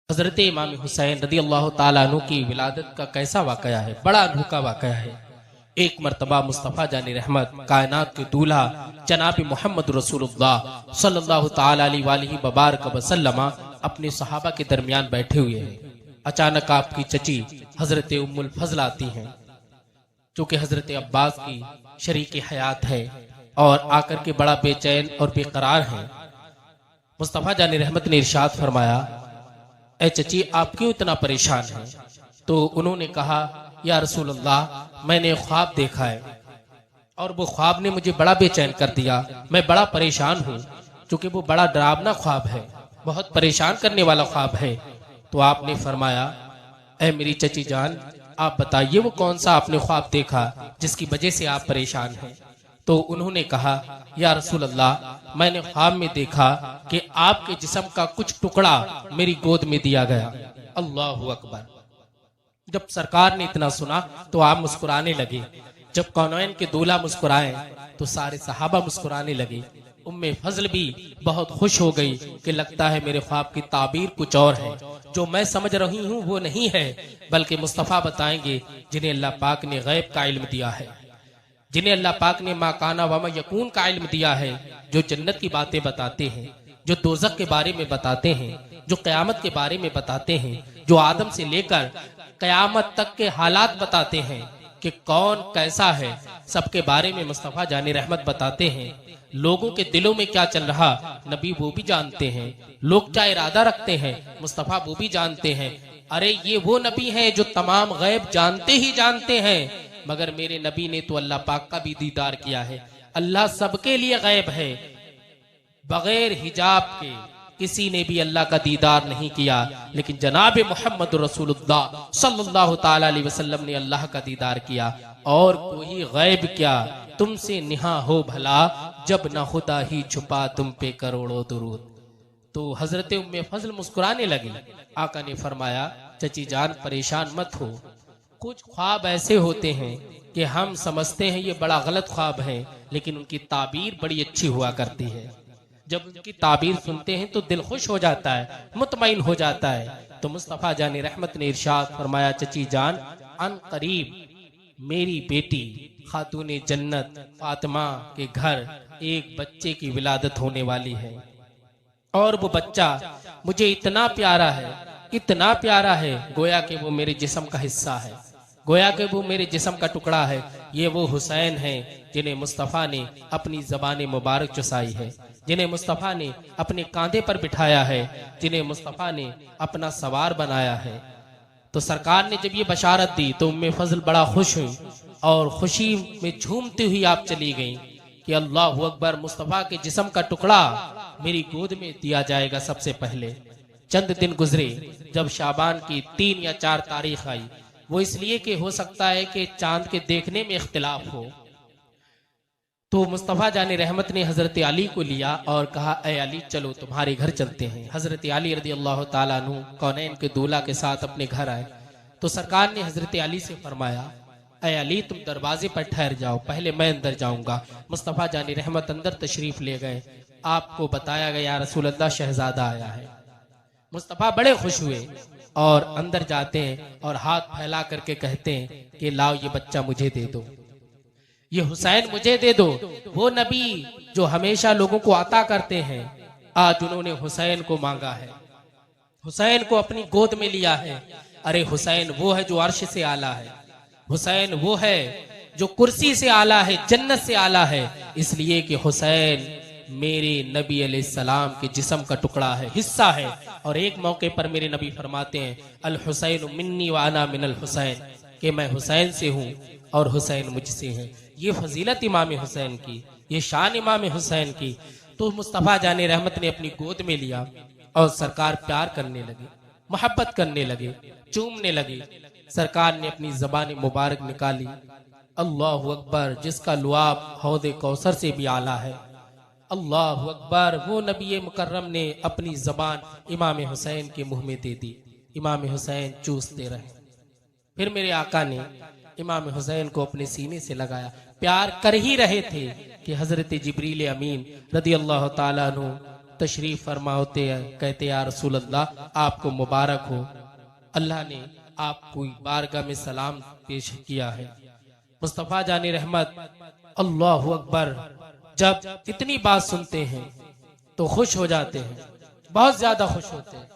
हजरत इमाम हुसैन रदी अल्लाह ताला अन्हु की विलादत का कैसा वाकया है, बड़ा अनोखा वाकया है। एक मर्तबा मुस्तफ़ा जानी रहमत कायनात के दूल्हा जनाब मोहम्मद रसूलुल्लाह सल्लल्लाहु ताला अलैहि वबारक वसल्लम अपने सहाबा के दरमियान बैठे हुए हैं। अचानक आपकी चची हजरत उम्मुल फजल आती हैं, जो कि हजरत अब्बास की शरीक हयात है, और आकर के बड़ा बेचैन और बेकरार हैं। मुस्तफ़ा जानी रहमत ने इरशाद फरमाया, ए चची आप क्यों इतना परेशान हैं? तो उन्होंने कहा, या रसूल अल्लाह, मैंने ख्वाब देखा है और वो ख्वाब ने मुझे बड़ा बेचैन कर दिया। मैं बड़ा परेशान हूँ, क्योंकि वो बड़ा डरावना ख्वाब है, बहुत परेशान करने वाला ख्वाब है। तो आपने फरमाया, ए मेरी चची जान, आप बताइए वो कौन सा आपने ख्वाब देखा जिसकी वजह से आप परेशान हैं? तो उन्होंने कहा, या रसूल अल्लाह, मैंने ख्वाब में देखा कि आपके जिस्म का कुछ टुकड़ा मेरी गोद में दिया गया। अल्लाहु अकबर। जब सरकार ने इतना सुना तो आप मुस्कुराने लगे। जब कौनैन के दूल्हा मुस्कुराए तो सारे सहाबा मुस्कुराने लगे। उम्मे फजल भी बहुत खुश हो गई कि लगता है मेरे ख्वाब की ताबीर कुछ और है, जो मैं समझ रही हूँ वो नहीं है, बल्कि मुस्तफ़ा बताएंगे जिन्हें अल्लाह पाक ने गैब का इल्म दिया है, जिन्हें अल्लाह पाक ने मा काना व मा यकून का इल्म दिया है, जो जन्नत की बातें बताते हैं, जो दोज़ख के बारे में बताते हैं, जो क़यामत के बारे में बताते हैं, जो आदम से लेकर क़यामत तक के हालात बताते हैं कि कौन कैसा है, सबके बारे में मुस्तफ़ा जानी रहमत बताते हैं। लोगों के दिलों में क्या चल रहा नबी वो भी जानते हैं, लोग क्या इरादा रखते हैं मुस्तफ़ा वो भी जानते हैं। अरे ये वो नबी हैं जो तमाम गैब जानते ही जानते हैं, मगर मेरे नबी ने तो अल्लाह पाक का भी दीदार किया है। अल्लाह सबके लिए गैब है, बगैर हिजाब के किसी ने भी अल्लाह का दीदार नहीं किया, लेकिन जनाब मोहम्मद रसूलुल्लाह सल्लल्लाहु ताला अलैहि वसल्लम ने अल्लाह का दीदार किया। और कोई गैब क्या तुमसे निहा हो भला, जब ना खुदा ही छुपा तुम पे करोड़ों दुरूद। तो हजरत उम्मे फजल मुस्कुराने लगी। आका ने फरमाया, चची जान परेशान मत हो, कुछ ख्वाब ऐसे होते हैं कि हम समझते हैं ये बड़ा गलत ख्वाब है, लेकिन उनकी ताबीर बड़ी अच्छी हुआ करती है। जब उनकी ताबीर सुनते हैं तो दिल खुश हो जाता है, मुतमईन हो जाता है। तो मुस्तफ़ा जानी रहमत ने इरशाद फरमाया, चची जान, अन करीब मेरी बेटी खातूने जन्नत फातिमा के घर एक बच्चे की विलादत होने वाली है, और वो बच्चा मुझे इतना प्यारा है, इतना प्यारा है, गोया कि वो मेरे जिस्म का हिस्सा है, गोया कि वो मेरे जिस्म का टुकड़ा है। ये वो हुसैन हैं जिन्हें मुस्तफ़ा ने अपनी ज़बान मुबारक चुसाई है, जिन्हें मुस्तफ़ा ने अपने कांधे पर बिठाया है, जिन्हें मुस्तफ़ा ने अपना सवार बनाया है। तो सरकार ने जब ये बशारत दी तो उम्मे फजल बड़ा खुश हुई और खुशी में झूमती हुई आप चली गई कि अल्लाहु अकबर, मुस्तफ़ा के जिस्म का टुकड़ा मेरी गोद में दिया जाएगा सबसे पहले। चंद दिन गुजरे, जब शाबान की 3 या 4 तारीख आई, वो इसलिए कि हो सकता है कि चांद के देखने में इख्तिलाफ हो, तो मुस्तफ़ा जाने रहमत ने हजरत अली को लिया और कहा, ए अली चलो तुम्हारे घर चलते हैं। हजरत अली रदी अल्लाह ताला अन्हु कौनैन के दूल्हा के साथ अपने घर आए। तो सरकार ने हजरत अली से फरमाया, ए अली तुम दरवाजे पर ठहर जाओ, पहले मैं अंदर जाऊंगा। मुस्तफ़ा जानी रहमत अंदर तशरीफ ले गए। आपको बताया गया, रसूल अल्लाह शहजादा आया है। मुस्तफ़ा बड़े खुश हुए और अंदर जाते हैं और हाथ फैला करके कहते हैं कि लाओ ये बच्चा मुझे दे दो, ये हुसैन मुझे दे दो। वो नबी जो हमेशा लोगों को अता करते हैं, आज उन्होंने हुसैन को मांगा है, हुसैन को अपनी गोद में लिया है। अरे हुसैन वो है जो अर्श से आला है, हुसैन वो है जो कुर्सी से आला है, जन्नत से आला है, इसलिए कि हुसैन मेरे नबी अलैहिस्सलाम के जिस्म का टुकड़ा है, हिस्सा है। और एक मौके पर मेरे नबी फरमाते हैं, अल हुसैन मिन्नी व अना मिनल हुसैन, कि मैं हुसैन से हूँ और हुसैन मुझसे है। ये फजीलत इमाम हुसैन की, ये शान इमाम हुसैन की। तो मुस्तफ़ा जाने रहमत ने अपनी गोद में लिया और सरकार प्यार करने लगे, मोहब्बत करने लगे, चूमने लगे। सरकार ने अपनी ज़बान मुबारक निकाली, अल्लाहु अकबर, जिसका लुआब हौद कौसर से भी आला है। अल्लाहु अकबर, वो नबी मुकर्रम ने अपनी ज़बान इमाम हुसैन के मुंह में दे दी। इमाम हुसैन चूसते रहे। फिर मेरे आका ने इमाम हुसैन को अपने सीने से लगाया। प्यार कर ही रहे थे कि हजरत जिब्रील अमीन रदी अल्लाह ताला अन्हु तशरीफ फरमा होते हैं, कहते या रसूल अल्लाह आपको मुबारक हो, अल्लाह ने आपको बारगाह में सलाम पेश किया है। मुस्तफ़ा जानी रहमत अल्लाहु अकबर जब इतनी बात सुनते हैं तो खुश हो जाते हैं, बहुत ज्यादा खुश होते हैं।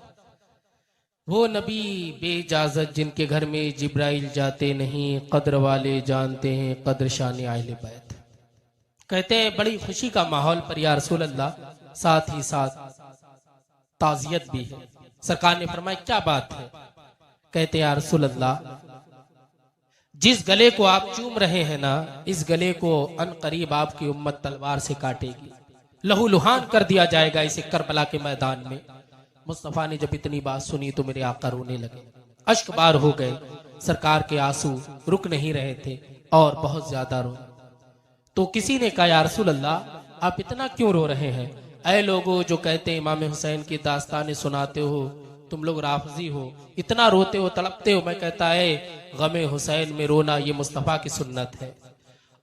वो नबी बेइजाजत जिनके घर में जिब्राइल जाते नहीं, कद्र वाले जानते हैं कद्र शान आले बैत। कहते हैं बड़ी खुशी का माहौल पर या रसूल अल्लाह, साथ ही साथ ताजियत भी है। सरकार ने फरमाया क्या बात है? कहते हैं या रसूल अल्लाह, जिस गले को आप चूम रहे हैं ना, इस गले को अनकरीब आपकी उम्मत तलवार से काटेगी, लहू लुहान कर दिया जाएगा इसे करबला के मैदान में। मुस्तफा ने जब इतनी बात सुनी तो मेरे आका रोने लगे, अश्क बार हो गए। सरकार के आंसू रुक नहीं रहे थे और बहुत ज्यादा रो। तो किसी ने कहा या रसूल अल्लाह आप इतना क्यों रो रहे हैं? ऐ लोगों जो कहते हैं इमाम हुसैन की दास्तानें सुनाते हो, तुम लोग राफजी हो, इतना रोते हो तड़पते हो। मैं कहता है गमे हुसैन में रोना ये मुस्तफा की सुन्नत है,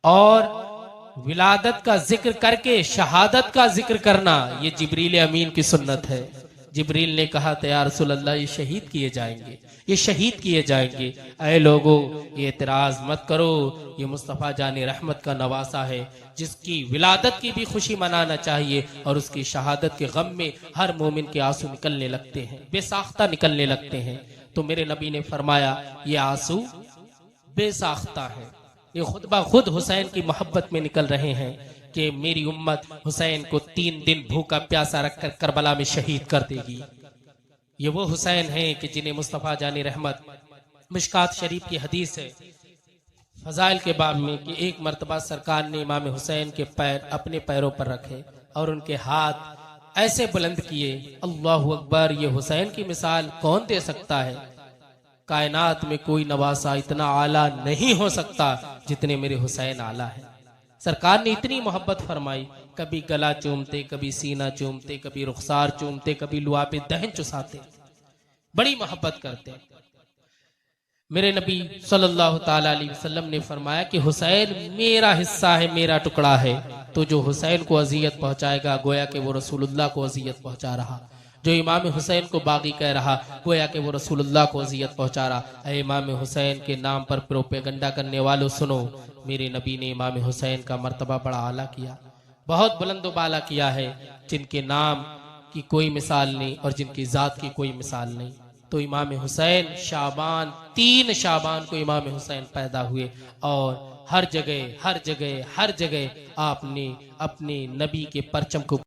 और विलादत का जिक्र करके शहादत का जिक्र करना ये जिब्रील अमीन की सुन्नत है। जिब्रील ने कहा था या रसूल अल्लाह ये शहीद किए जाएंगे, ये शहीद किए जाएंगे। ऐ लोगों ये एतराज मत करो, ये मुस्तफ़ा जाने रहमत का नवासा है जिसकी विलादत की भी खुशी मनाना चाहिए, और उसकी शहादत के गम में हर मोमिन के आंसू निकलने लगते हैं, बेसाख्ता निकलने लगते हैं। तो मेरे नबी ने फरमाया ये आंसू बेसाख्ता है, ये खुद ब खुद हुसैन की मोहब्बत में निकल रहे हैं कि मेरी उम्मत हुसैन को 3 दिन भूखा प्यासा रखकर करबला में शहीद कर देगी। ये वो हुसैन हैं कि जिन्हें मुस्तफ़ा जानी रहमत, मिशकात शरीफ की हदीस है फजाइल के बाब में कि एक मर्तबा सरकार ने इमाम हुसैन के पैर अपने पैरों पर रखे और उनके हाथ ऐसे बुलंद किए, अल्लाहु अकबर, ये हुसैन की मिसाल कौन दे सकता है? कायनात में कोई नवासा इतना आला नहीं हो सकता जितने मेरे हुसैन आला है। सरकार ने इतनी मोहब्बत फरमाई, कभी गला चूमते, कभी सीना चूमते, कभी रुखसार चूमते, कभी लुआ पे दहन चुसाते, बड़ी मोहब्बत करते। मेरे नबी सल्लल्लाहु ताला अलैहि वसल्लम ने फरमाया कि हुसैन मेरा हिस्सा है, मेरा टुकड़ा है। तो जो हुसैन को अजियत पहुंचाएगा गोया कि वो रसूलुल्लाह को अजियत पहुंचा रहा, जो इमाम हुसैन को बागी कह रहा गोया कि वो रसूलुल्लाह को अजियत पहुंचा रहा। ऐ इमाम हुसैन के नाम पर प्रोपेगंडा करने वालों सुनो, मेरे नबी ने इमाम हुसैन का मर्तबा बड़ा आला किया, बहुत बुलंद बाला किया है, जिनके नाम की कोई मिसाल नहीं और जिनकी जात की कोई मिसाल नहीं। तो इमाम हुसैन शाबान 3 शाबान को इमाम हुसैन पैदा हुए, और हर जगह हर जगह हर जगह आपने अपने नबी के परचम को